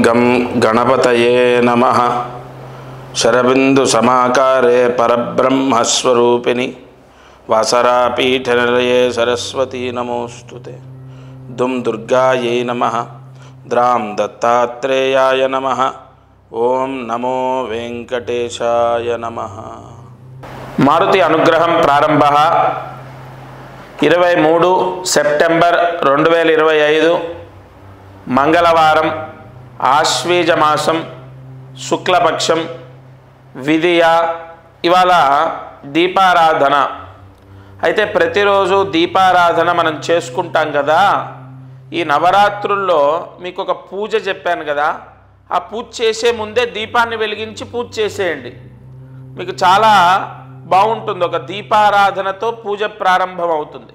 गं गणपतये नमः। शरबिंदु समाकारे परब्रह्मस्वरूपिणि वासरापीठनिलये सरस्वती नमोस्तुते। दुं दुर्गायै नमः। द्रां दत्तात्रेयाय नमः। ओं नमो वेंकटेशाय नमः। मारुति अनुग्रहं प्रारंभः 23 సెప్టెంబర్ 2025 మంగళవారం ఆశ్వీజ మాసం శుక్లపక్షం విధియ. ఇవాళ దీపారాధన. అయితే ప్రతిరోజు దీపారాధన మనం చేసుకుంటాం కదా. ఈ నవరాత్రుల్లో మీకు ఒక పూజ చెప్పాను కదా, ఆ పూజ చేసే ముందే దీపాన్ని వెలిగించి పూజ చేసేయండి. మీకు చాలా బాగుంటుంది. ఒక దీపారాధనతో పూజ ప్రారంభం అవుతుంది.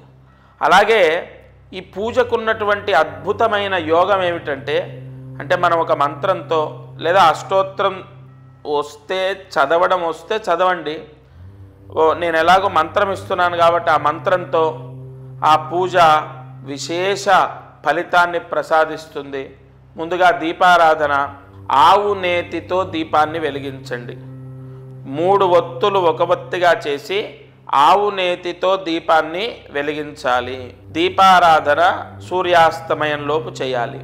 అలాగే ఈ పూజకున్నటువంటి అద్భుతమైన యోగం ఏమిటంటే, అంటే మనం ఒక మంత్రంతో లేదా అష్టోత్తరం వస్తే చదవడం వస్తే చదవండి. నేను ఎలాగో మంత్రం ఇస్తున్నాను కాబట్టి ఆ మంత్రంతో ఆ పూజ విశేష ఫలితాన్ని ప్రసాదిస్తుంది. ముందుగా దీపారాధన. ఆవు నేతితో దీపాన్ని వెలిగించండి. 3 ఒత్తులు ఒక ఒత్తిగా చేసి ఆవు నేతితో దీపాన్ని వెలిగించాలి. దీపారాధన సూర్యాస్తమయంలోపు చేయాలి.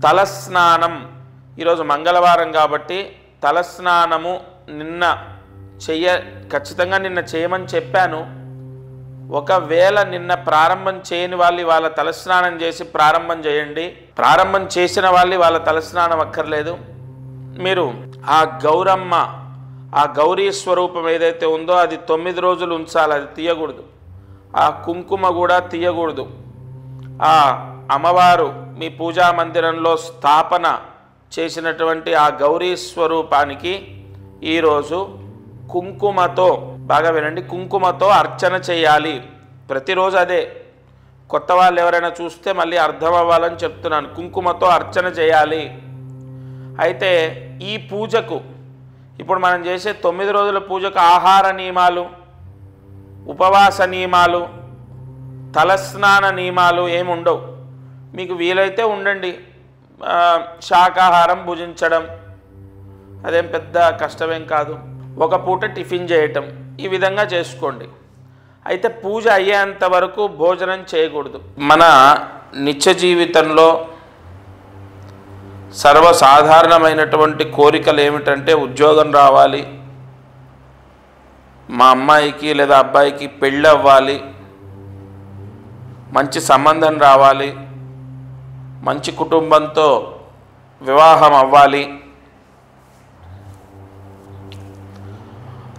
తలస్నానం. ఈరోజు మంగళవారం కాబట్టి తలస్నానము ఖచ్చితంగా నిన్న చేయమని చెప్పాను. ఒకవేళ నిన్న ప్రారంభం చేయని వాళ్ళు వాళ్ళ తలస్నానం చేసి ప్రారంభం చేయండి. ప్రారంభం చేసిన వాళ్ళు వాళ్ళ తలస్నానం అక్కర్లేదు. మీరు ఆ గౌరమ్మ, ఆ గౌరీ స్వరూపం ఏదైతే ఉందో అది 9 రోజులు ఉంచాలి. అది తీయకూడదు. ఆ కుంకుమ కూడా తీయకూడదు. ఆ అమ్మవారు మీ పూజా మందిరంలో స్థాపన చేసినటువంటి ఆ గౌరీ స్వరూపానికి ఈరోజు కుంకుమతో, బాగా వినండి, కుంకుమతో అర్చన చేయాలి. ప్రతిరోజు అదే. కొత్త వాళ్ళు ఎవరైనా చూస్తే మళ్ళీ అర్థం అవ్వాలని చెప్తున్నాను. కుంకుమతో అర్చన చేయాలి. అయితే ఈ పూజకు ఇప్పుడు మనం చేసే 9 రోజుల పూజకు ఆహార నియమాలు, ఉపవాస నియమాలు, తలస్నాన నియమాలు ఏమి ఉండవు. మీకు వీలైతే ఉండండి. శాకాహారం భుజించడం అదేం పెద్ద కష్టమేం కాదు. ఒక పూట టిఫిన్ చేయటం, ఈ విధంగా చేసుకోండి. అయితే పూజ అయ్యేంత వరకు భోజనం చేయకూడదు. మన నిత్య జీవితంలో సర్వసాధారణమైనటువంటి కోరికలు ఏమిటంటే, ఉద్యోగం రావాలి, మా అమ్మాయికి లేదా అబ్బాయికి పెళ్ళి అవ్వాలి, మంచి సంబంధం రావాలి, మంచి కుటుంబంతో వివాహం అవ్వాలి,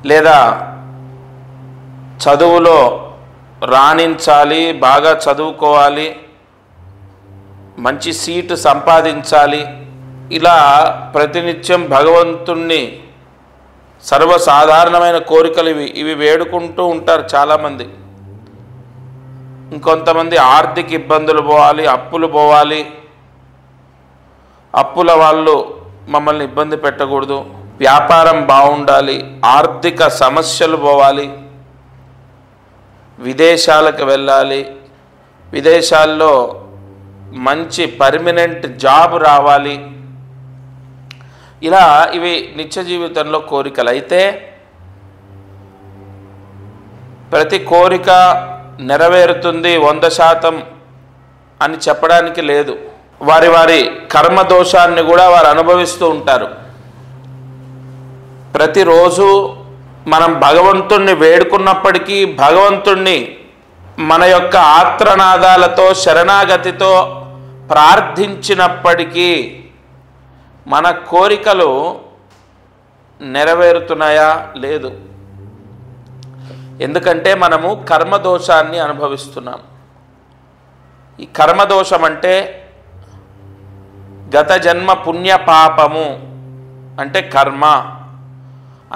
లేదా చదువులో రాణించాలి, బాగా చదువుకోవాలి, మంచి సీటు సంపాదించాలి. ఇలా ప్రతినిత్యం భగవంతుణ్ణి సర్వసాధారణమైన కోరికలు ఇవి వేడుకుంటూ ఉంటారు చాలామంది. ఇంకొంతమంది ఆర్థిక ఇబ్బందులు పోవాలి, అప్పులు పోవాలి, అప్పుల వాళ్ళు మమ్మల్ని ఇబ్బంది పెట్టకూడదు, వ్యాపారం బాగుండాలి, ఆర్థిక సమస్యలు పోవాలి, విదేశాలకు వెళ్ళాలి, విదేశాల్లో మంచి పర్మనెంట్ జాబ్ రావాలి. ఇలా ఇవి నిత్య జీవితంలో కోరికలు. అయితే ప్రతి కోరిక నెరవేరుతుంది 100% అని చెప్పడానికి లేదు. వారి వారి కర్మదోషాన్ని కూడా వారు అనుభవిస్తూ ఉంటారు. ప్రతిరోజు మనం భగవంతుణ్ణి వేడుకున్నప్పటికీ, భగవంతుణ్ణి మన యొక్క ఆత్రనాదాలతో శరణాగతితో ప్రార్థించినప్పటికీ మన కోరికలు నెరవేరుతున్నాయా? లేదు. ఎందుకంటే మనము కర్మదోషాన్ని అనుభవిస్తున్నాం. ఈ కర్మదోషం అంటే గత జన్మ పుణ్య పాపము అంటే కర్మ.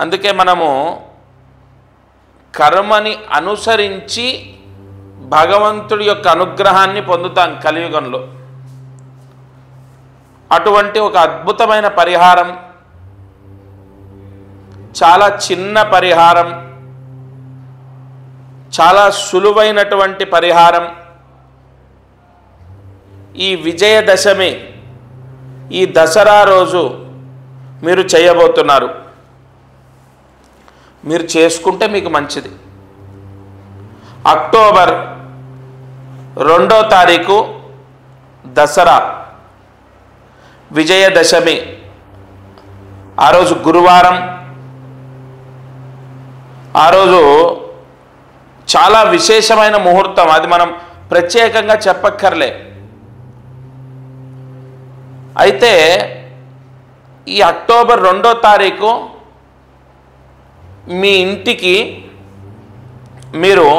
అందుకే మనము కర్మని అనుసరించి భగవంతుడి యొక్క అనుగ్రహాన్ని పొందుతాం కలియుగంలో. అటువంటి ఒక అద్భుతమైన పరిహారం, చాలా చిన్న పరిహారం, చాలా సులువైనటువంటి పరిహారం. ఈ విజయదశమి ఈ దసరా రోజు మీరు చేయబోతున్నారు. మీరు చేసుకుంటే మీకు మంచిది. అక్టోబర్ 2వ తారీఖు దసరా, విజయదశమి. ఆ రోజు గురువారం. ఆ రోజు చాలా విశేషమైన ముహూర్తం. అది మనం ప్రత్యేకంగా చెప్పక్కర్లే. అయితే ఈ అక్టోబర్ 2వ తారీఖు మీ ఇంటికి మీరు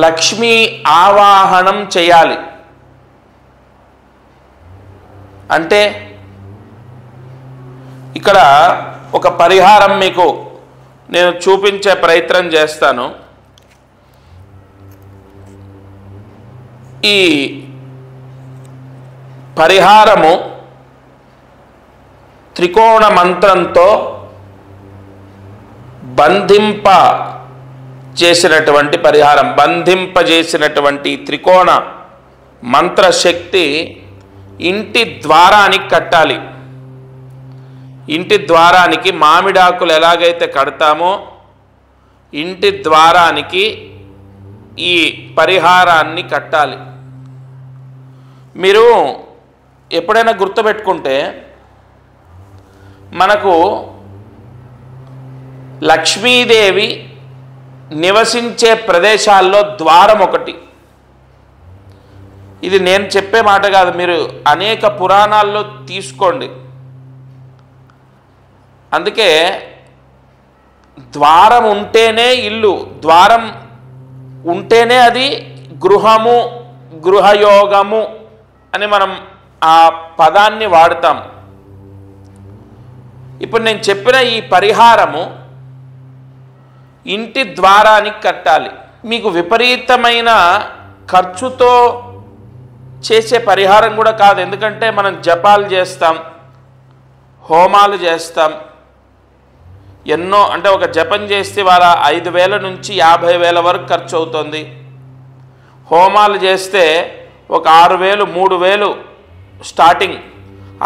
లక్ష్మీ ఆవాహనం చేయాలి. అంటే ఇక్కడ ఒక పరిహారం మీకు నేను చూపించే ప్రయత్నం చేస్తాను. ఈ పరిహారము త్రికోణ మంత్రంతో బంధింప చేసినటువంటి పరిహారం. బంధింపజేసినటువంటి త్రికోణ మంత్రశక్తి ఇంటి ద్వారానికి కట్టాలి. ఇంటి ద్వారానికి మామిడాకులు ఎలాగైతే కడతామో ఇంటి ద్వారానికి ఈ పరిహారాన్ని కట్టాలి. మీరు ఎప్పుడైనా గుర్తుపెట్టుకుంటే మనకు లక్ష్మీదేవి నివసించే ప్రదేశాల్లో ద్వారం ఒకటి. ఇది నేను చెప్పే మాట కాదు, మీరు అనేక పురాణాల్లో తీసుకోండి. అందుకే ద్వారం ఉంటేనే ఇల్లు, ద్వారం ఉంటేనే అది గృహము, గృహయోగము అని మనం ఆ పదాన్ని వాడతాం. ఇప్పుడు నేను చెప్పిన ఈ పరిహారము ఇంటి ద్వారానికి కట్టాలి. మీకు విపరీతమైన ఖర్చుతో చేసే పరిహారం కూడా కాదు. ఎందుకంటే మనం జపాలు చేస్తాం, హోమాలు చేస్తాం. ఎన్నో, అంటే ఒక జపం చేస్తే వాళ్ళ 5,000 నుంచి 50,000 వరకు ఖర్చు అవుతుంది. హోమాలు చేస్తే ఒక 6,000, 3,000 స్టార్టింగ్.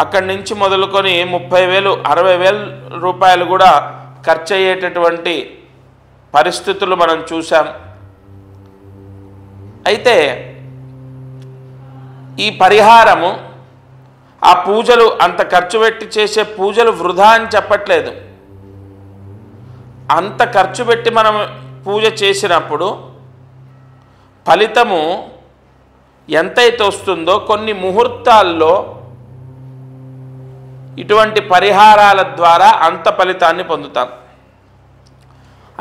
అక్కడి నుంచి మొదలుకొని 30,000, 60,000 రూపాయలు కూడా ఖర్చు అయ్యేటటువంటి పరిస్థితులు మనం చూసాం. అయితే ఈ పరిహారము, ఆ పూజలు, అంత ఖర్చు పెట్టి చేసే పూజలు వృధా అని చెప్పట్లేదు. అంత ఖర్చు పెట్టి మనం పూజ చేసినప్పుడు ఫలితము ఎంతైతే వస్తుందో కొన్ని ముహూర్తాల్లో ఇటువంటి పరిహారాల ద్వారా అంత ఫలితాన్ని పొందుతాం.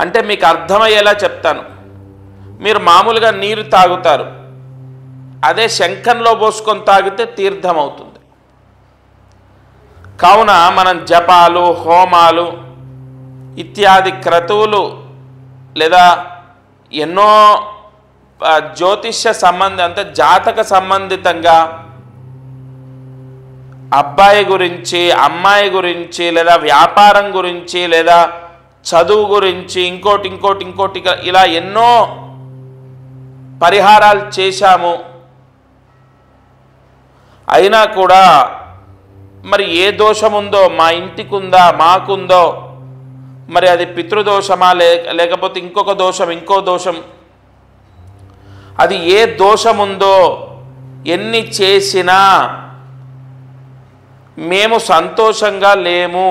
అంటే మీకు అర్థమయ్యేలా చెప్తాను. మీరు మామూలుగా నీరు తాగుతారు, అదే శంఖంలో పోసుకొని తాగితే తీర్థం అవుతుంది. కావున మనం జపాలు, హోమాలు ఇత్యాది క్రతువులు లేదా ఎన్నో జ్యోతిష్య అంటే జాతక సంబంధితంగా అబ్బాయి గురించి, అమ్మాయి గురించి, లేదా వ్యాపారం గురించి, లేదా చదువు గురించి, ఇంకోటి ఇలా ఎన్నో పరిహారాలు చేశాము. అయినా కూడా మరి ఏ దోషం ఉందో, మా ఇంటికి ఉందా, మాకుందో, మరి అది పితృదోషమా లేకపోతే ఇంకొక దోషం, ఇంకో దోషం, అది ఏ దోషం ఉందో ఎన్ని చేసినా మేము సంతోషంగా లేము,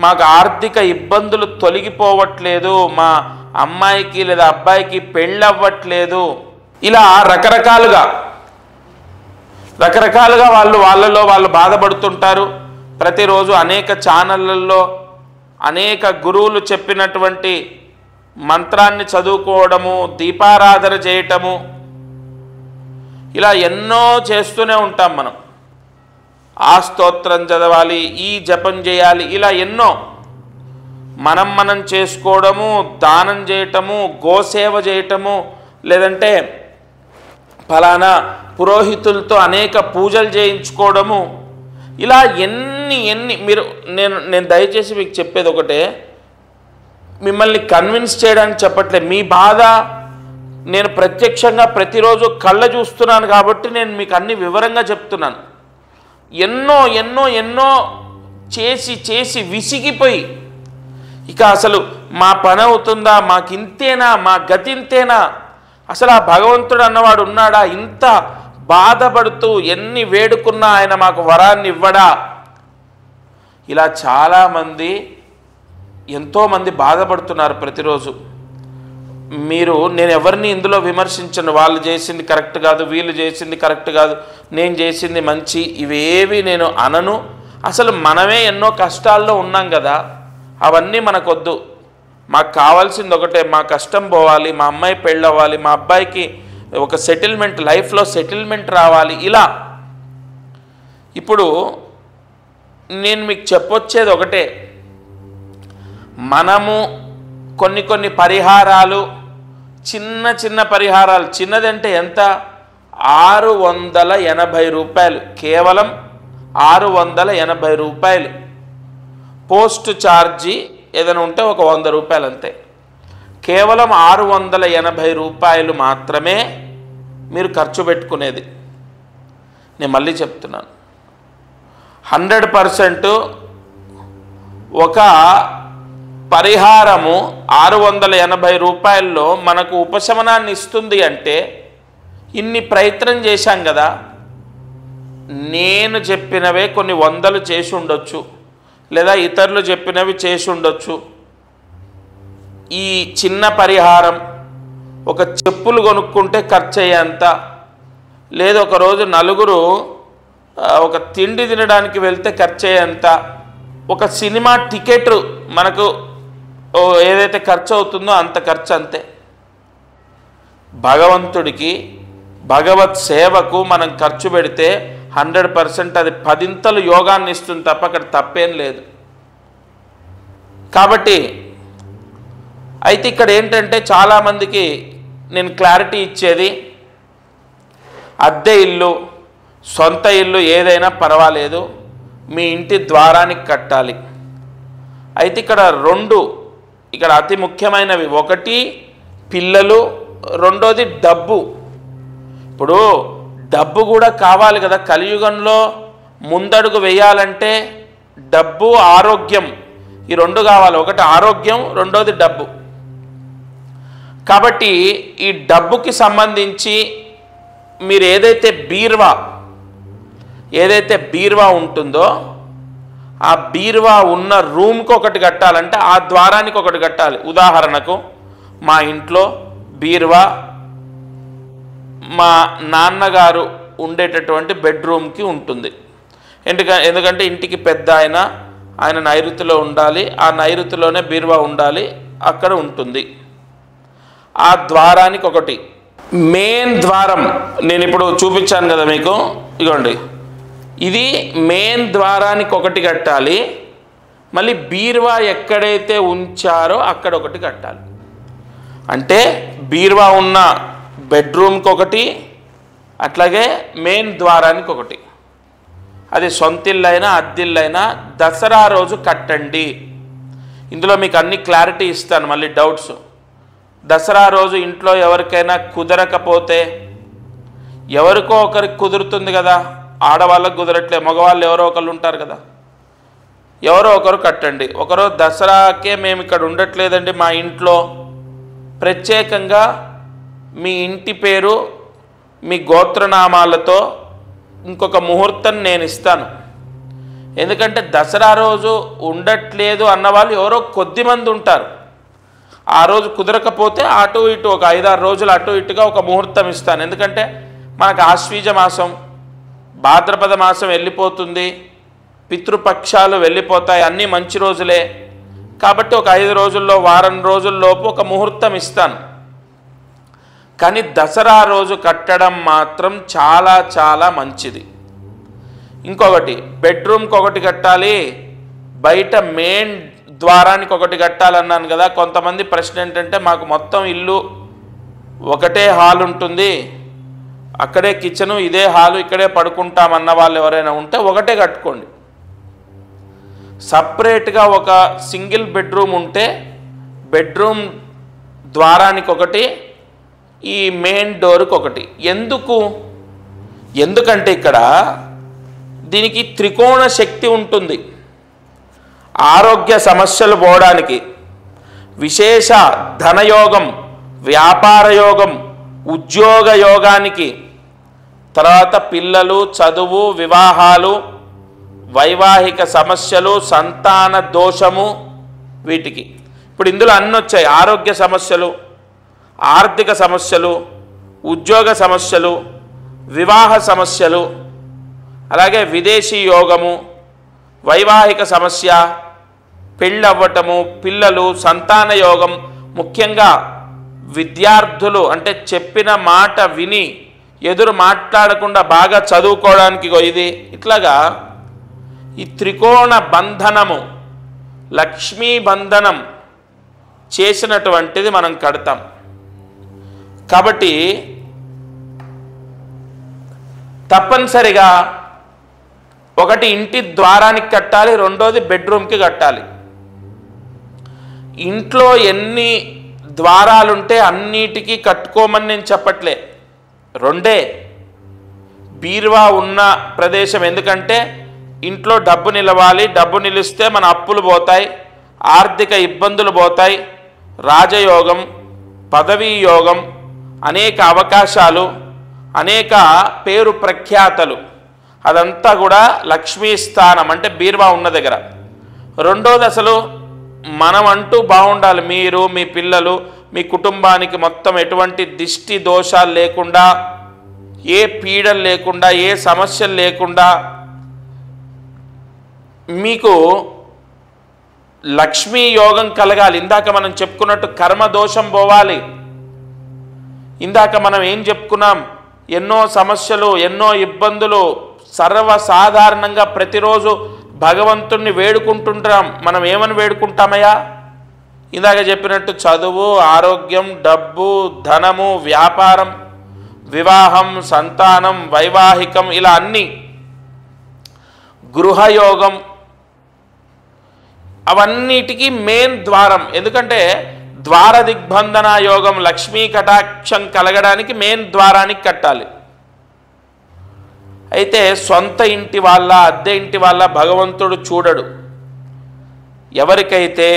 మాకు ఆర్థిక ఇబ్బందులు తొలగిపోవట్లేదు, మా అమ్మాయికి లేదా అబ్బాయికి పెళ్ళవ్వట్లేదు, ఇలా రకరకాలుగా వాళ్ళలో వాళ్ళు బాధపడుతుంటారు. ప్రతిరోజు అనేక ఛానళ్ళల్లో అనేక గురువులు చెప్పినటువంటి మంత్రాన్ని చదువుకోవడము, దీపారాధన చేయటము, ఇలా ఎన్నో చేస్తూనే ఉంటాం మనం. ఆ స్తోత్రం చదవాలి, ఈ జపం చేయాలి, ఇలా ఎన్నో మనం చేసుకోవడము, దానం చేయటము, గోసేవ చేయటము, లేదంటే ఫలానా పురోహితులతో అనేక పూజలు చేయించుకోవడము, ఇలా ఎన్ని మీరు నేను దయచేసి మీకు చెప్పేది ఒకటే, మిమ్మల్ని కన్విన్స్ చేయడానికి చెప్పట్లేదు. మీ బాధ నేను ప్రత్యక్షంగా ప్రతిరోజు కళ్ళ చూస్తున్నాను కాబట్టి నేను మీకు అన్ని వివరంగా చెప్తున్నాను. ఎన్నో ఎన్నో ఎన్నో చేసి చేసి విసిగిపోయి ఇక అసలు మా పని అవుతుందా, మాకింతేనా, మా గతింతేనా, అసలు ఆ భగవంతుడు అన్నవాడు ఉన్నాడా, ఇంత బాధపడుతూ ఎన్ని వేడుకున్నా ఆయన మాకు వరాన్ని ఇవ్వడా, ఇలా చాలామంది ఎంతోమంది బాధపడుతున్నారు ప్రతిరోజు. నేను ఎవరిని ఇందులో విమర్శించను, వాళ్ళు చేసింది కరెక్ట్ కాదు, వీళ్ళు చేసింది కరెక్ట్ కాదు, నేను చేసింది మంచి, ఇవేవి నేను అనను. అసలు మనమే ఎన్నో కష్టాల్లో ఉన్నాం కదా, అవన్నీ మనకొద్దు. మాకు కావాల్సింది ఒకటే, మా కష్టం పోవాలి, మా అమ్మాయి పెళ్ళవ్వాలి, మా అబ్బాయికి ఒక సెటిల్మెంట్, లైఫ్లో సెటిల్మెంట్ రావాలి. ఇలా ఇప్పుడు నేను మీకు చెప్పొచ్చేది ఒకటే, మనము కొన్ని పరిహారాలు, చిన్న చిన్న పరిహారాలు, చిన్నదంటే ఎంత, 680 రూపాయలు, కేవలం 680 రూపాయలు. పోస్ట్ ఛార్జీ ఏదైనా ఉంటే ఒక 100 రూపాయలు అంతే. కేవలం 680 రూపాయలు మాత్రమే మీరు ఖర్చు పెట్టుకునేది. నేను మళ్ళీ చెప్తున్నాను, 100% ఒక పరిహారము 680 రూపాయల్లో మనకు ఉపశమనాన్ని ఇస్తుంది అంటే ఇన్ని ప్రయత్నం చేశాం కదా. నేను చెప్పినవే కొన్ని వందలు చేసి ఉండొచ్చు, లేదా ఇతరులు చెప్పినవి చేసి ఉండొచ్చు. ఈ చిన్న పరిహారం ఒక చెప్పులు కొనుక్కుంటే ఖర్చు అయ్యేంత, లేదు ఒకరోజు నలుగురు ఒక తిండి తినడానికి వెళ్తే ఖర్చు అయ్యేంత, ఒక సినిమా టికెట్ మనకు ఏదైతే ఖర్చు అవుతుందో అంత ఖర్చు అంతే. భగవంతుడికి, భగవత్ సేవకు మనం ఖర్చు పెడితే 100% అది 10ంతలు యోగాన్ని ఇస్తుంది తప్ప అక్కడ తప్పేం లేదు. కాబట్టి అయితే ఇక్కడ ఏంటంటే చాలామందికి నేను క్లారిటీ ఇచ్చేది, అద్దె ఇల్లు, సొంత ఇల్లు ఏదైనా పర్వాలేదు, మీ ఇంటి ద్వారానికి కట్టాలి. అయితే ఇక్కడ ఇక్కడ అతి ముఖ్యమైనవి, ఒకటి పిల్లలు, రెండోది డబ్బు. ఇప్పుడు డబ్బు కూడా కావాలి కదా, కలియుగంలో ముందడుగు వేయాలంటే డబ్బు, ఆరోగ్యం, ఈ రెండు కావాలి. ఒకటి ఆరోగ్యం, రెండోది డబ్బు. కాబట్టి ఈ డబ్బుకి సంబంధించి మీరు ఏదైతే బీర్వా ఉంటుందో ఆ బీర్వా ఉన్న రూమ్కి ఒకటి కట్టాలంటే ఆ ద్వారానికి ఒకటి కట్టాలి. ఉదాహరణకు మా ఇంట్లో బీర్వా మా నాన్నగారు ఉండేటటువంటి బెడ్రూమ్కి ఉంటుంది. ఎందుకంటే ఇంటికి పెద్ద ఆయన నైరుతిలో ఉండాలి, ఆ నైరుతిలోనే బీర్వా ఉండాలి, అక్కడ ఉంటుంది. ఆ ద్వారానికి ఒకటి. మెయిన్ ద్వారం నేను ఇప్పుడు చూపించాను కదా మీకు, ఇగోండి, ఇది మెయిన్ ద్వారానికి ఒకటి కట్టాలి. మళ్ళీ బీర్వా ఎక్కడైతే ఉంచారో అక్కడ ఒకటి కట్టాలి. అంటే బీర్వా ఉన్న బెడ్రూమ్కి ఒకటి, అట్లాగే మెయిన్ ద్వారానికి ఒకటి. అది సొంతిల్లైనా అద్దిల్లైనా దసరా రోజు కట్టండి. ఇందులో మీకు అన్ని క్లారిటీ ఇస్తాను, మళ్ళీ డౌట్స్. దసరా రోజు ఇంట్లో ఎవరికైనా కుదరకపోతే, ఎవరికో ఒకరికి కుదురుతుంది కదా, ఆడవాళ్ళకు కుదరట్లే, మగవాళ్ళు ఎవరో ఒకళ్ళు ఉంటారు కదా, ఎవరో ఒకరు కట్టండి. ఒకరో దసరాకే మేము ఇక్కడ ఉండట్లేదండి, మా ఇంట్లో ప్రత్యేకంగా మీ ఇంటి పేరు, మీ గోత్రనామాలతో ఇంకొక ముహూర్తం నేను ఇస్తాను. ఎందుకంటే దసరా రోజు ఉండట్లేదు అన్నవాళ్ళు ఎవరో కొద్దిమంది ఉంటారు. ఆ రోజు కుదరకపోతే అటు ఇటు ఒక 5-6 రోజులు అటు ఇటుగా ఒక ముహూర్తం ఇస్తాను. ఎందుకంటే మనకు ఆశ్వీజ మాసం, భాద్రపద మాసం వెళ్ళిపోతుంది, పితృపక్షాలు వెళ్ళిపోతాయి, అన్నీ మంచి రోజులే. కాబట్టి ఒక 5 రోజుల్లో, వారం రోజుల్లోపు ఒక ముహూర్తం ఇస్తాను. కానీ దసరా రోజు కట్టడం మాత్రం చాలా చాలా మంచిది. ఇంకొకటి, బెడ్రూమ్కి ఒకటి కట్టాలి, బయట మెయిన్ ద్వారానికి ఒకటి కట్టాలన్నాను కదా. కొంతమంది ప్రశ్న ఏంటంటే, మాకు మొత్తం ఇల్లు ఒకటే హాల్ ఉంటుంది, అక్కడే కిచెను, ఇదే హాలు, ఇక్కడే పడుకుంటామన్న వాళ్ళు ఎవరైనా ఉంటే ఒకటే కట్టుకోండి. సపరేట్గా ఒక సింగిల్ బెడ్రూమ్ ఉంటే బెడ్రూమ్ ద్వారానికి ఒకటి, ఈ మెయిన్ డోర్కి ఒకటి. ఎందుకంటే ఇక్కడ దీనికి త్రికోణ శక్తి ఉంటుంది. ఆరోగ్య సమస్యలు పోవడానికి, విశేష ధనయోగం, వ్యాపార యోగం, ఉద్యోగ యోగానికి, తర్వాత పిల్లలు, చదువు, వివాహాలు, వైవాహిక సమస్యలు, సంతాన దోషము, వీటికి ఇప్పుడు ఇందులో అన్నీ వచ్చాయి. ఆరోగ్య సమస్యలు, ఆర్థిక సమస్యలు, ఉద్యోగ సమస్యలు, వివాహ సమస్యలు, అలాగే విదేశీ యోగము, వైవాహిక సమస్య, పెళ్ళవ్వటము, పిల్లలు, సంతాన యోగం, ముఖ్యంగా విద్యార్థులు అంటే చెప్పిన మాట విని ఎదురు మాట్లాడకుండా బాగా చదువుకోవడానికి ఇది. ఇట్లాగా ఈ త్రికోణ బంధనము, లక్ష్మీ బంధనం చేసినటువంటిది మనం కడతాం. కాబట్టి తప్పనిసరిగా ఒకటి ఇంటి ద్వారానికి కట్టాలి, రెండోది బెడ్రూమ్కి కట్టాలి. ఇంట్లో ఎన్ని ద్వారాలుంటే అన్నిటికీ కట్టుకోమని నేను చెప్పట్లే, రెండే. బీరువా ఉన్న ప్రదేశం, ఎందుకంటే ఇంట్లో డబ్బు నిలవాలి, డబ్బు నిలిస్తే మన అప్పులు పోతాయి, ఆర్థిక ఇబ్బందులు పోతాయి, రాజయోగం, పదవీ యోగం, అనేక అవకాశాలు, అనేక పేరు ప్రఖ్యాతలు, అదంతా కూడా లక్ష్మీ స్థానం అంటే బీరువా ఉన్న దగ్గర. రెండోది అసలు మనం అంటూ బాగుండాలి, మీరు, మీ పిల్లలు, మీ కుటుంబానికి మొత్తం ఎటువంటి దిష్టి దోషాలు లేకుండా, ఏ పీడలు లేకుండా, ఏ సమస్యలు లేకుండా మీకు లక్ష్మీ యోగం కలగాలి. ఇందాక మనం చెప్పుకున్నట్టు కర్మ దోషం పోవాలి. ఇందాక మనం ఏం చెప్పుకున్నాం, ఎన్నో సమస్యలు, ఎన్నో ఇబ్బందులు, సర్వసాధారణంగా ప్రతిరోజు భగవంతుణ్ణి వేడుకుంటుంటాం. మనం ఏమని వేడుకుంటామయ్యా? ఇందాక చెప్పినట్టు చదువు, ఆరోగ్యం, డబ్బు, ధనము, వ్యాపారం, వివాహం, సంతానం, వైవాహికం, ఇలా అన్నీ, గృహయోగం, అవన్నిటికీ మెయిన్ ద్వారం. ఎందుకంటే ద్వార దిగ్బంధన యోగం, లక్ష్మీ కటాక్షం కలగడానికి మెయిన్ ద్వారానికి కట్టాలి. అయితే సొంత ఇంటి వాళ్ళ, అద్దె ఇంటి వాళ్ళ భగవంతుడు చూడడు. ఎవరికైతే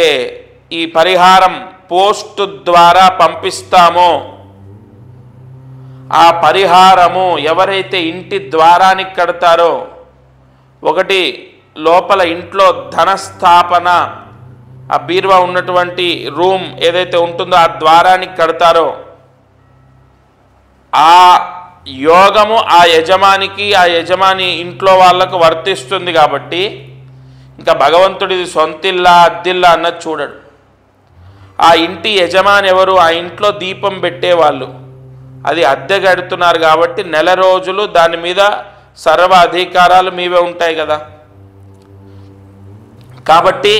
ఈ పరిహారం పోస్ట్ ద్వారా పంపిస్తామో ఆ పరిహారము ఎవరైతే ఇంటి ద్వారానికి కడతారో, ఒకటి లోపల ఇంట్లో ధనస్థాపన, ఆ బీరువా ఉన్నటువంటి రూమ్ ఏదైతే ఉంటుందో ఆ ద్వారానికి కడతారో ఆ యోగము ఆ యజమానికి, ఆ యజమాని ఇంట్లో వాళ్లకు వర్తిస్తుంది. కాబట్టి ఇంకా భగవంతుడిది సొంతిల్లా అద్దిల్లా అన్నది చూడడు. ఆ ఇంటి యజమాని ఎవరు? ఆ ఇంట్లో దీపం పెట్టేవాళ్ళు. అది అద్దె గడుతున్నారు కాబట్టి నెల రోజులు దాని మీద సర్వ అధికారాలు మీవే ఉంటాయి కదా. కాబట్టి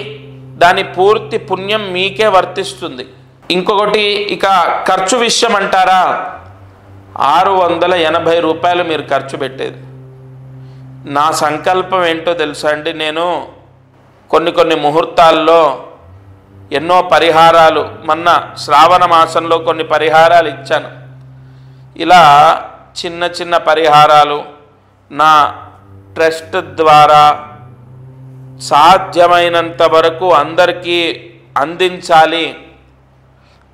దాని పూర్తి పుణ్యం మీకే వర్తిస్తుంది. ఇంకొకటి, ఇక ఖర్చు విషయం అంటారా, 680 రూపాయలు మీరు ఖర్చు పెట్టేది. నా సంకల్పం ఏంటో తెలుసా అండి, నేను కొన్ని ముహూర్తాల్లో ఎన్నో పరిహారాలు, మొన్న శ్రావణ మాసంలో కొన్ని పరిహారాలు ఇచ్చాను. ఇలా చిన్న చిన్న పరిహారాలు నా ట్రస్ట్ ద్వారా సాధ్యమైనంత వరకు అందరికీ అందించాలి.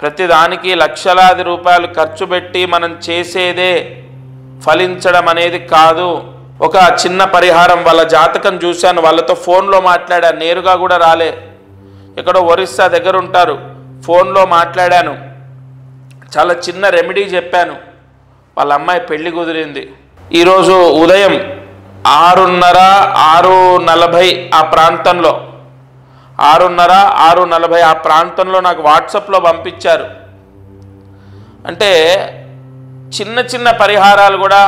ప్రతిదానికి లక్షలాది రూపాయలు ఖర్చు పెట్టి మనం చేసేదే ఫలించడం అనేది కాదు. ఒక చిన్న పరిహారం, వాళ్ళ జాతకం చూశాను, వాళ్ళతో ఫోన్లో మాట్లాడాను, నేరుగా కూడా రాలే, ఎక్కడో ఒరిస్సా దగ్గర ఉంటారు, ఫోన్లో మాట్లాడాను, చాలా చిన్న రెమెడీ చెప్పాను. వాళ్ళ అమ్మాయి పెళ్లి కుదిరింది. ఈరోజు ఉదయం 6:30, 6:40 ఆ ప్రాంతంలో, 6:30, 6:40 ఆ ప్రాంతంలో నాకు వాట్సాప్లో పంపించారు. అంటే చిన్న చిన్న పరిహారాలు కూడా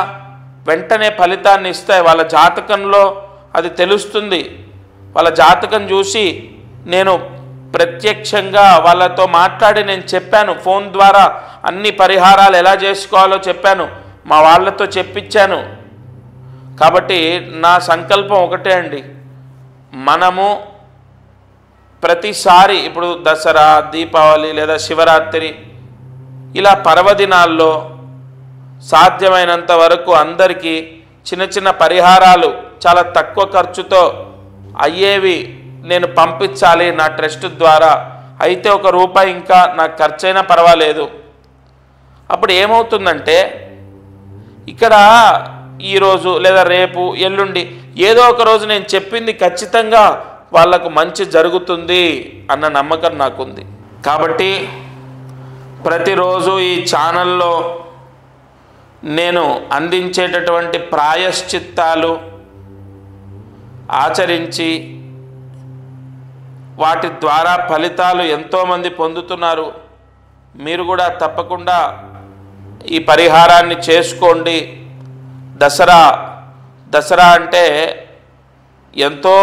వెంటనే ఫలితాన్ని ఇస్తాయి. వాళ్ళ జాతకంలో అది తెలుస్తుంది. వాళ్ళ జాతకం చూసి నేను ప్రత్యక్షంగా వాళ్ళతో మాట్లాడి నేను చెప్పాను, ఫోన్ ద్వారా అన్ని పరిహారాలు ఎలా చేసుకోవాలో చెప్పాను, మా వాళ్ళతో చెప్పించాను. కాబట్టి నా సంకల్పం ఒకటే అండి, మనము ప్రతిసారి ఇప్పుడు దసరా, దీపావళి లేదా శివరాత్రి ఇలా పర్వదినాల్లో సాధ్యమైనంత వరకు అందరికీ చిన్న చిన్న పరిహారాలు చాలా తక్కువ ఖర్చుతో అయ్యేవి నేను పంపించాలి నా ట్రస్ట్ ద్వారా, అయితే ₹1 ఇంకా నాకు ఖర్చైనా పర్వాలేదు. అప్పుడు ఏమవుతుందంటే ఇక్కడ ఈరోజు లేదా రేపు ఎల్లుండి ఏదో ఒక రోజు నేను చెప్పింది ఖచ్చితంగా వాళ్ళకు మంచి జరుగుతుంది అన్న నమ్మకం నాకుంది. కాబట్టి ప్రతిరోజు ఈ ఛానల్లో నేను అందించేటటువంటి ప్రాయశ్చిత్తాలు ఆచరించి వాటి ద్వారా ఫలితాలు ఎంతోమంది పొందుతున్నారు. మీరు కూడా తప్పకుండా ఈ పరిహారాన్ని చేసుకోండి. దసరా అంటే ఎంతో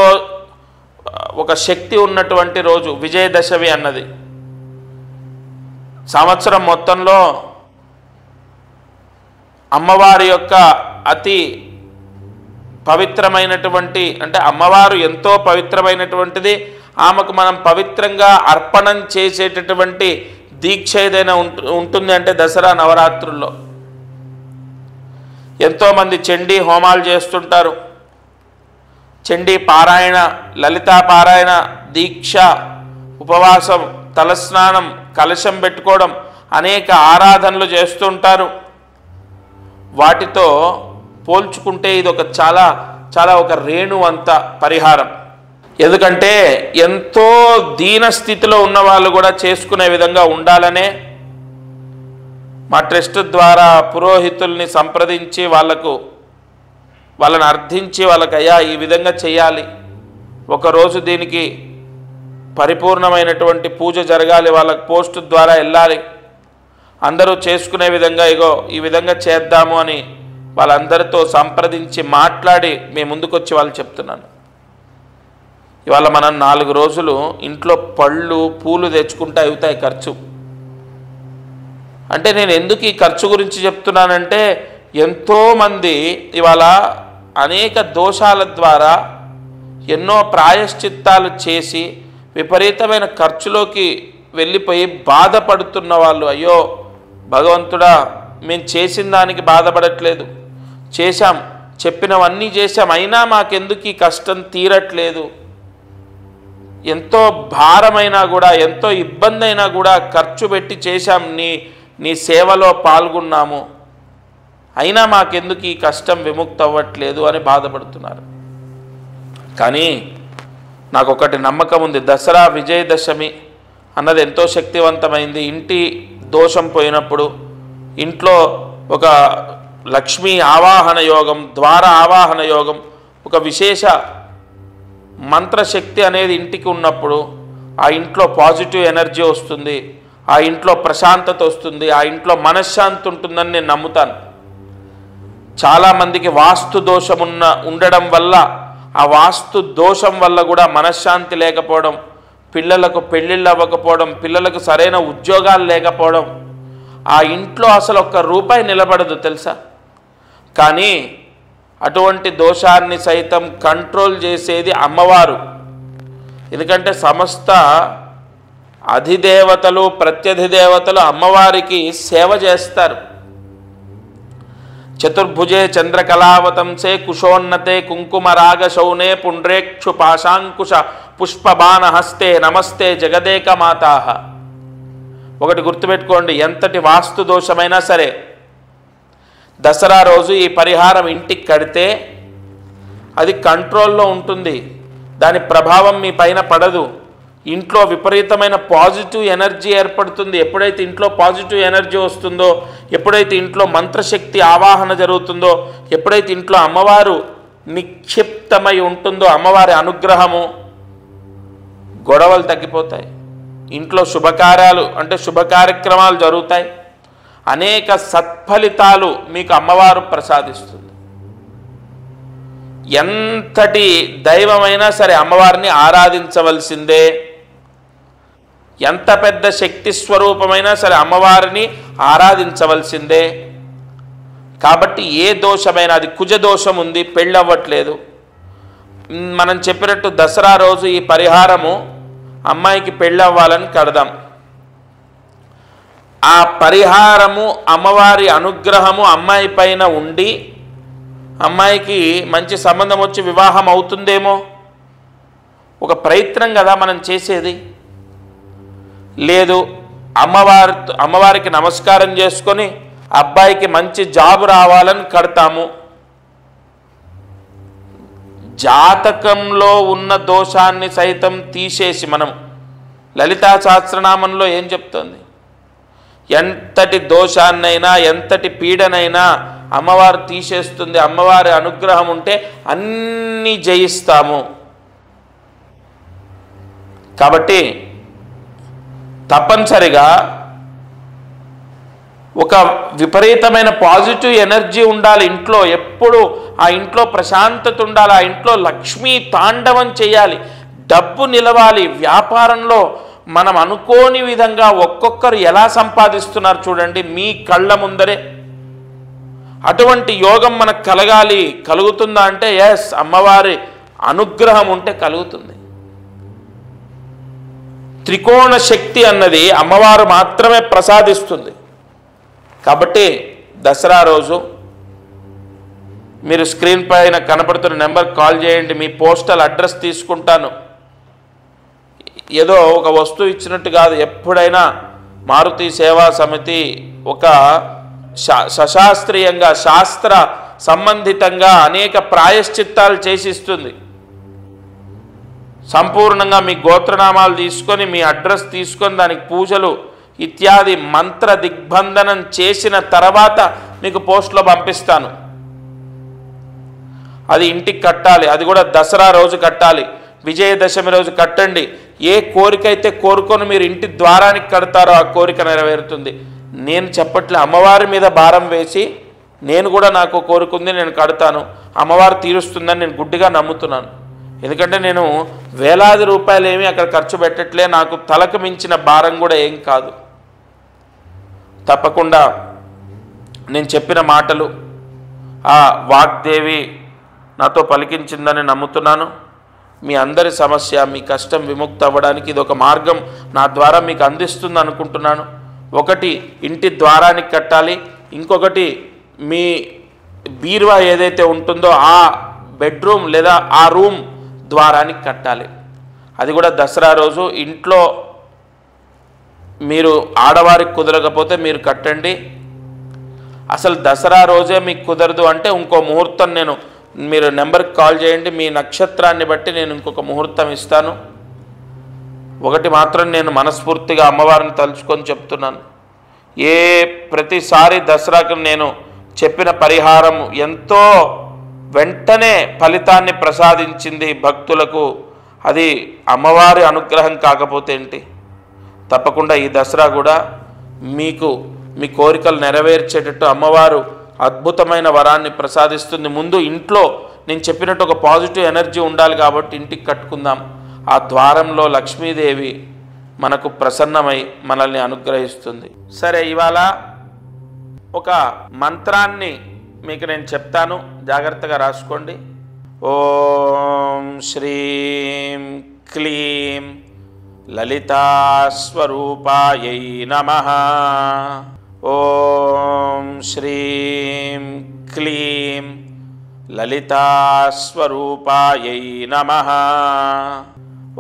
ఒక శక్తి ఉన్నటువంటి రోజు. విజయదశమి అన్నది సంవత్సరం మొత్తంలో అమ్మవారి యొక్క అతి పవిత్రమైనటువంటి, అంటే అమ్మవారు ఎంతో పవిత్రమైనటువంటిది. ఆమెకు మనం పవిత్రంగా అర్పణం చేసేటటువంటి దీక్ష ఏదైనా ఉంటుంది అంటే దసరా నవరాత్రుల్లో ఎంతోమంది చండీ హోమాలు చేస్తుంటారు. చండీ పారాయణ, లలితా పారాయణ, దీక్ష, ఉపవాసం, తలస్నానం, కలశం పెట్టుకోవడం, అనేక ఆరాధనలు చేస్తుంటారు. వాటితో పోల్చుకుంటే ఇది ఒక చాలా ఒక రేణువంత పరిహారం. ఎందుకంటే ఎంతో దీన స్థితిలో ఉన్న వాళ్ళు కూడా చేసుకునే విధంగా ఉండాలనే మా ట్రస్ట్ ద్వారా పురోహితుల్ని సంప్రదించి వాళ్ళని అర్థించి అయ్యా ఈ విధంగా చేయాలి, ఒకరోజు దీనికి పరిపూర్ణమైనటువంటి పూజ జరగాలి, వాళ్ళకు పోస్ట్ ద్వారా వెళ్ళాలి, అందరూ చేసుకునే విధంగా ఈ విధంగా చేద్దాము అని వాళ్ళందరితో సంప్రదించి మాట్లాడి మేము ముందుకొచ్చి వాళ్ళు చెప్తున్నాను. ఇవాళ మనం 4 రోజులు ఇంట్లో పళ్ళు పూలు తెచ్చుకుంటే అవుతాయి ఖర్చు. అంటే నేను ఎందుకు ఈ ఖర్చు గురించి చెప్తున్నానంటే ఎంతోమంది ఇవాళ అనేక దోషాల ద్వారా ఎన్నో ప్రాయశ్చిత్తాలు చేసి విపరీతమైన ఖర్చులోకి వెళ్ళిపోయి బాధపడుతున్న వాళ్ళు, అయ్యో భగవంతుడా మేము చేసిన దానికి బాధపడట్లేదు, చెప్పినవన్నీ చేశాం, అయినా మాకెందుకు ఈ కష్టం తీరట్లేదు, ఎంతో భారమైనా కూడా ఎంతో ఇబ్బంది అయినా కూడా ఖర్చు పెట్టి చేశాం, నీ సేవలో పాల్గొన్నాము, అయినా మాకెందుకు ఈ కష్టం విముక్తి అవ్వట్లేదు అని బాధపడుతున్నారు. కానీ నాకు ఒకటి నమ్మకం ఉంది, దసరా విజయదశమి అన్నది ఎంతో శక్తివంతమైంది. ఇంటి దోషం పోయినప్పుడు ఇంట్లో ఒక లక్ష్మీ ఆవాహన యోగం, ద్వార ఆవాహన యోగం, ఒక విశేష మంత్రశక్తి అనేది ఇంటికి ఉన్నప్పుడు ఆ ఇంట్లో పాజిటివ్ ఎనర్జీ వస్తుంది, ఆ ఇంట్లో ప్రశాంతత వస్తుంది, ఆ ఇంట్లో మనశ్శాంతి ఉంటుందని నేను నమ్ముతాను. చాలామందికి వాస్తు దోషం ఉండడం వల్ల, ఆ వాస్తు దోషం వల్ల కూడా మనశ్శాంతి లేకపోవడం, పిల్లలకు పెళ్ళిళ్ళు అవ్వకపోవడం, పిల్లలకు సరైన ఉద్యోగాలు లేకపోవడం, ఆ ఇంట్లో అసలు ₹1 నిలబడదు తెలుసా. కానీ అటువంటి దోషాన్ని సైతం కంట్రోల్ చేసేది అమ్మవారు. ఎందుకంటే సమస్త అధిదేవతలు ప్రత్యధిదేవతలు అమ్మవారికి సేవ చేస్తారు. చతుర్భుజే చంద్రకళావతంసే కుశోన్నతే కుంకుమరాగశౌనే పుండ్రేక్షు పాశాంకుశ పుష్పబాణహస్తే నమస్తే జగదేక మాతాః. ఒకటి గుర్తుపెట్టుకోండి, ఎంతటి వాస్తు దోషమైనా సరే దసరా రోజు ఈ పరిహారం ఇంటికి కడితే అది కంట్రోల్లో ఉంటుంది, దాని ప్రభావం మీ పైన పడదు, ఇంట్లో విపరీతమైన పాజిటివ్ ఎనర్జీ ఏర్పడుతుంది. ఎప్పుడైతే ఇంట్లో పాజిటివ్ ఎనర్జీ వస్తుందో, ఎప్పుడైతే ఇంట్లో మంత్రశక్తి ఆవాహన జరుగుతుందో, ఎప్పుడైతే ఇంట్లో అమ్మవారు నిక్షిప్తమై ఉంటుందో, అమ్మవారి అనుగ్రహము, గొడవలు తగ్గిపోతాయి, ఇంట్లో శుభకార్యాలు అంటే శుభ కార్యక్రమాలు జరుగుతాయి, అనేక సత్ఫలితాలు మీకు అమ్మవారు ప్రసాదిస్తుంది. ఎంతటి దైవమైనా సరే అమ్మవారిని ఆరాధించవలసిందే, ఎంత పెద్ద శక్తి స్వరూపమైనా సరే అమ్మవారిని ఆరాధించవలసిందే. కాబట్టి ఏ దోషమైనా, అది కుజ దోషం ఉంది, పెళ్ళవ్వట్లేదు, మనం చెప్పినట్టు దసరా రోజు ఈ పరిహారము అమ్మాయికి పెళ్ళవ్వాలని కడదాం. ఆ పరిహారము అమ్మవారి అనుగ్రహము అమ్మాయి పైన ఉండి అమ్మాయికి మంచి సంబంధం వచ్చి వివాహం అవుతుందేమో, ఒక ప్రయత్నం కదా మనం చేసేది. లేదు అమ్మవారికి నమస్కారం చేసుకొని అబ్బాయికి మంచి జాబ్ రావాలని కడతాము. జాతకంలో ఉన్న దోషాన్ని సైతం తీసేసి మనం లలితా సహస్రనామంలో ఏం చెప్తుంది? ఎంతటి దోషాన్నైనా ఎంతటి పీడనైనా అమ్మవారు తీసేస్తుంది. అమ్మవారి అనుగ్రహం ఉంటే అన్నీ జయిస్తాము. కాబట్టి తప్పనిసరిగా ఒక విపరీతమైన పాజిటివ్ ఎనర్జీ ఉండాలి ఇంట్లో. ఎప్పుడు ఆ ఇంట్లో ప్రశాంతత ఉండాలి. ఆ ఇంట్లో లక్ష్మీ తాండవం చేయాలి. డబ్బు నిలవాలి. వ్యాపారంలో మనం అనుకోని విధంగా ఒక్కొక్కరు ఎలా సంపాదిస్తున్నారు చూడండి మీ కళ్ళ ముందరే. అటువంటి యోగం మనకు కలగాలి. కలుగుతుందా అంటే ఎస్, అమ్మవారి అనుగ్రహం ఉంటే కలుగుతుంది. త్రికోణ శక్తి అన్నది అమ్మవారు మాత్రమే ప్రసాదిస్తుంది. కాబట్టి దసరా రోజు మీరు స్క్రీన్ పైన కనపడుతున్న నెంబర్కి కాల్ చేయండి. మీ పోస్టల్ అడ్రస్ తీసుకుంటాను. ఏదో ఒక వస్తువు ఇచ్చినట్టు కాదు. ఎప్పుడైనా మారుతి సేవా సమితి ఒక సశాస్త్రీయంగా శాస్త్ర సంబంధితంగా అనేక ప్రాయశ్చిత్తాలు చేసిస్తుంది. సంపూర్ణంగా మీ గోత్రనామాలు తీసుకొని మీ అడ్రస్ తీసుకొని దానికి పూజలు ఇత్యాది మంత్ర దిగ్బంధనం చేసిన తర్వాత మీకు పోస్ట్లో పంపిస్తాను. అది ఇంటికి కట్టాలి. అది కూడా దసరా రోజు కట్టాలి. విజయదశమి రోజు కట్టండి. ఏ కోరిక అయితే కోరుకొని మీరు ఇంటి ద్వారానికి కడతారో ఆ కోరిక నెరవేరుతుంది. నేను చెప్పట్లే, అమ్మవారి మీద భారం వేసి నేను కూడా నాకు కోరుకుంది నేను కడతాను, అమ్మవారు తీరుస్తుందని నేను గుడ్డిగా నమ్ముతున్నాను. ఎందుకంటే నేను వేలాది రూపాయలు ఏమీ అక్కడ ఖర్చు పెట్టట్లే. నాకు తలకు మించిన భారం కూడా ఏం కాదు. తప్పకుండా నేను చెప్పిన మాటలు ఆ వాగ్దేవి నాతో పలికించిందని నమ్ముతున్నాను. మీ అందరి సమస్య, మీ కష్టం విముక్తి అవ్వడానికి ఇది ఒక మార్గం నా ద్వారా మీకు అందిస్తుంది అనుకుంటున్నాను. ఒకటి ఇంటి ద్వారానికి కట్టాలి. ఇంకొకటి మీ బీరువా ఏదైతే ఉంటుందో ఆ బెడ్రూమ్ లేదా ఆ రూమ్ ద్వారానికి కట్టాలి. అది కూడా దసరా రోజు ఇంట్లో మీరు ఆడవారికి కుదరకపోతే మీరు కట్టండి. అసలు దసరా రోజే మీకు కుదరదు అంటే ఇంకో ముహూర్తం మీరు నెంబర్కి కాల్ చేయండి. మీ నక్షత్రాన్ని బట్టి నేను ఇంకొక ముహూర్తం ఇస్తాను. ఒకటి మాత్రం నేను మనస్ఫూర్తిగా అమ్మవారిని తలుచుకొని చెప్తున్నాను. ప్రతిసారి దసరాకు నేను చెప్పిన పరిహారం ఎంతో వెంటనే ఫలితాన్ని ప్రసాదించింది భక్తులకు. అది అమ్మవారి అనుగ్రహం కాకపోతే ఏంటి? తప్పకుండా ఈ దసరా కూడా మీకు మీ కోరికలు నెరవేర్చేటట్టు అమ్మవారు అద్భుతమైన వరాన్ని ప్రసాదిస్తుంది. ముందు ఇంట్లో నేను చెప్పినట్టు ఒక పాజిటివ్ ఎనర్జీ ఉండాలి కాబట్టి ఇంటికి కట్టుకుందాం. ఆ ద్వారంలో లక్ష్మీదేవి మనకు ప్రసన్నమై మనల్ని అనుగ్రహిస్తుంది. సరే, ఇవాళ ఒక మంత్రాన్ని మీకు నేను చెప్తాను, జాగ్రత్తగా రాసుకోండి. ఓం శ్రీం క్లీం లలితాస్వరూపాయై నమః. ఓం శ్రీం క్లీం లలితాస్వరూపాయై నమః.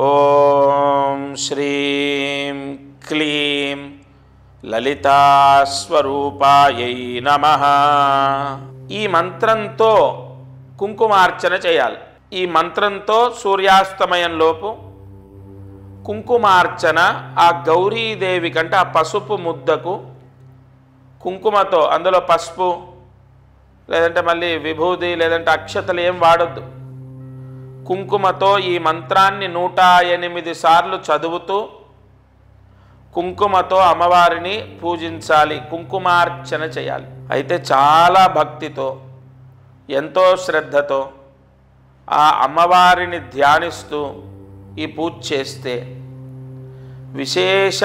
ఓం శ్రీం క్లీం లలితాస్వరూపాయై నమః. ఈ మంత్రంతో కుంకుమార్చన చేయాలి. ఈ మంత్రంతో సూర్యాస్తమయంలోపు కుంకుమార్చన ఆ గౌరీదేవి కంటే ఆ పసుపు ముద్దకు కుంకుమతో, అందులో పసుపు లేదంటే మళ్ళీ విభూది లేదంటే అక్షతలు ఏం వాడొద్దు. కుంకుమతో ఈ మంత్రాన్ని 108 సార్లు చదువుతూ కుంకుమతో అమ్మవారిని పూజించాలి, కుంకుమార్చన చేయాలి. అయితే చాలా భక్తితో ఎంతో శ్రద్ధతో ఆ అమ్మవారిని ధ్యానిస్తూ ఈ పూజ చేస్తే విశేష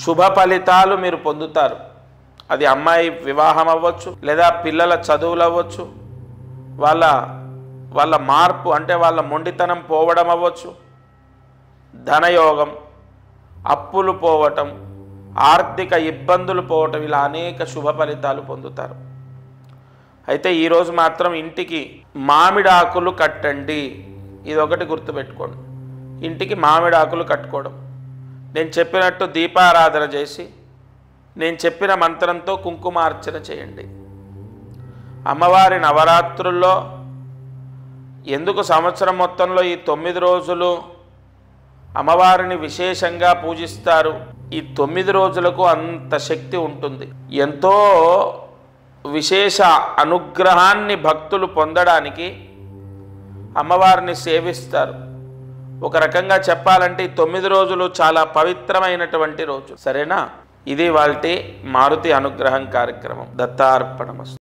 శుభ ఫలితాలు మీరు పొందుతారు. అది అమ్మాయి వివాహం అవ్వచ్చు, లేదా పిల్లల చదువులు అవ్వచ్చు, వాళ్ళ మార్పు అంటే వాళ్ళ మొండితనం పోవడం అవ్వచ్చు, ధనయోగం, అప్పులు పోవటం, ఆర్థిక ఇబ్బందులు పోవటం, ఇలా అనేక శుభ ఫలితాలు పొందుతారు. అయితే ఈరోజు మాత్రం ఇంటికి మామిడాకులు కట్టండి. ఇది ఒకటి గుర్తుపెట్టుకోండి. ఇంటికి మామిడాకులు కట్టుకోవడం, నేను చెప్పినట్టు దీపారాధన చేసి నేను చెప్పిన మంత్రంతో కుంకుమార్చన చేయండి. అమ్మవారి నవరాత్రుల్లో ఎందుకు సంవత్సరం మొత్తంలో ఈ 9 రోజులు అమ్మవారిని విశేషంగా పూజిస్తారు? ఈ 9 రోజులకు అంత శక్తి ఉంటుంది. ఎంతో విశేష అనుగ్రహాన్ని భక్తులు పొందడానికి అమ్మవారిని సేవిస్తారు. ఒక రకంగా చెప్పాలంటే ఈ 9 రోజులు చాలా పవిత్రమైనటువంటి రోజు. సరేనా? ఇది వాల్టి మారుతి అనుగ్రహం కార్యక్రమం. దత్తార్పణమస్తు.